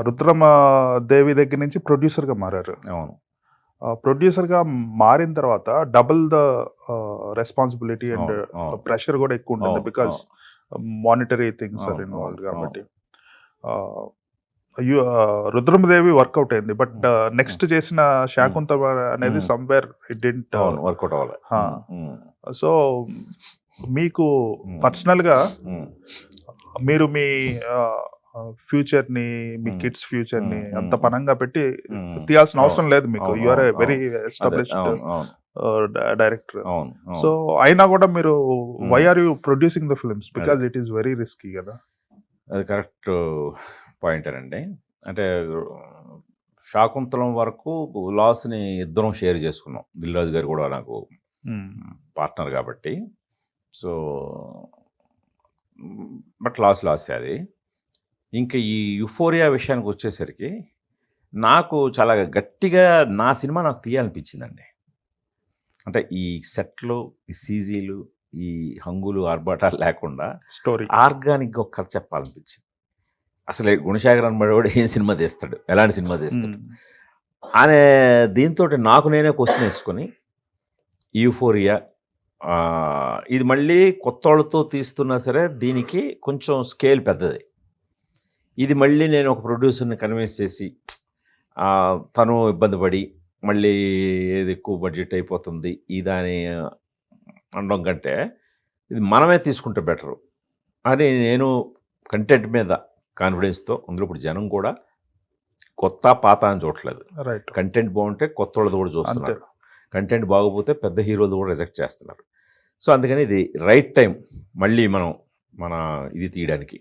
రుద్రమ దేవి దగ్గర నుంచి ప్రొడ్యూసర్‌గా మారారు. అవును. ప్రొడ్యూసర్‌గా మారిన తర్వాత డబుల్ ద రెస్పాన్సిబిలిటీ అండ్ అవును. అవును. ప్రెషర్ కూడా ఎక్కువ ఉంటుంది. అవును. బికాస్ మానిటరీ థింగ్స్ ఆర్ అవును. ఇన్వాల్వ్డ్ అవును. కాబట్టి. రుద్రమదేవి వర్కౌట్ అయింది. బట్ నెక్స్ట్ చేసిన శాకుంతల అనేది సమ్‌వేర్ ఇట్ డిడ్ంట్ అవును. వర్కౌట్ అవ్వలే. సో మీకు పర్సనల్‌గా మీరు మీ ఫ్యూచర్‌ని, మీ కిడ్స్ ఫ్యూచర్‌ని అంత పనంగా పెట్టి తీయాల్సిన అవసరం లేదు మీకు. You are a very established అవును. అవును. డైరెక్టర్. అవును. సో అయినా కూడా మీరు why are you producing the films? Because it is very risky కదా. అది కరెక్ట్ పాయింటేనండి. అంటే శాకుంతలం వరకు లాస్‌ని ఇద్దరం షేర్ చేసుకున్నాం. దిల్ రాజు గారు కూడా నాకు పార్ట్నర్ కాబట్టి. సో బట్ లాసే అది. ఇంకా ఈ యుఫోరియా విషయానికి వచ్చేసరికి నాకు చాలా గట్టిగా నా సినిమా నాకు తీయాలనిపించిందండి. అంటే ఈ సెట్లు, ఈ సీజీలు, ఈ హంగులు, ఆర్భాటాలు లేకుండా స్టోరీ ఆర్గానిక్‌గా ఒక కథ చెప్పాలనిపించింది. అసలు గుణశేఖర్ అనబడేవాడు ఏం సినిమా తీస్తాడు, ఎలాంటి సినిమా తీస్తాడు అనే దీంతోటి నాకు నేనే క్వశ్చన్ వేసుకొని యూఫోరియా ఇది మళ్ళీ కొత్తోళ్ళతో తీస్తున్నా సరే దీనికి కొంచెం స్కేల్ పెద్దది. ఇది మళ్ళీ నేను ఒక ప్రొడ్యూసర్ని కన్విన్స్ చేసి తను ఇబ్బంది పడి మళ్ళీ ఏది ఎక్కువ బడ్జెట్ అయిపోతుంది దాని అనడం కంటే ఇది మనమే తీసుకుంటే బెటరు అని నేను కంటెంట్ మీద కాన్ఫిడెన్స్తో, అందులో ఇప్పుడు జనం కూడా కొత్త పాత అని చూడట్లేదు. రైట్. కంటెంట్ బాగుంటే కొత్త వాళ్ళది కూడా చూస్తున్నారు, కంటెంట్ బాగోపోతే పెద్ద హీరోలు కూడా రిజెక్ట్ చేస్తున్నారు. సో అందుకని ఇది రైట్ టైం మళ్ళీ మనం ఇది తీయడానికి.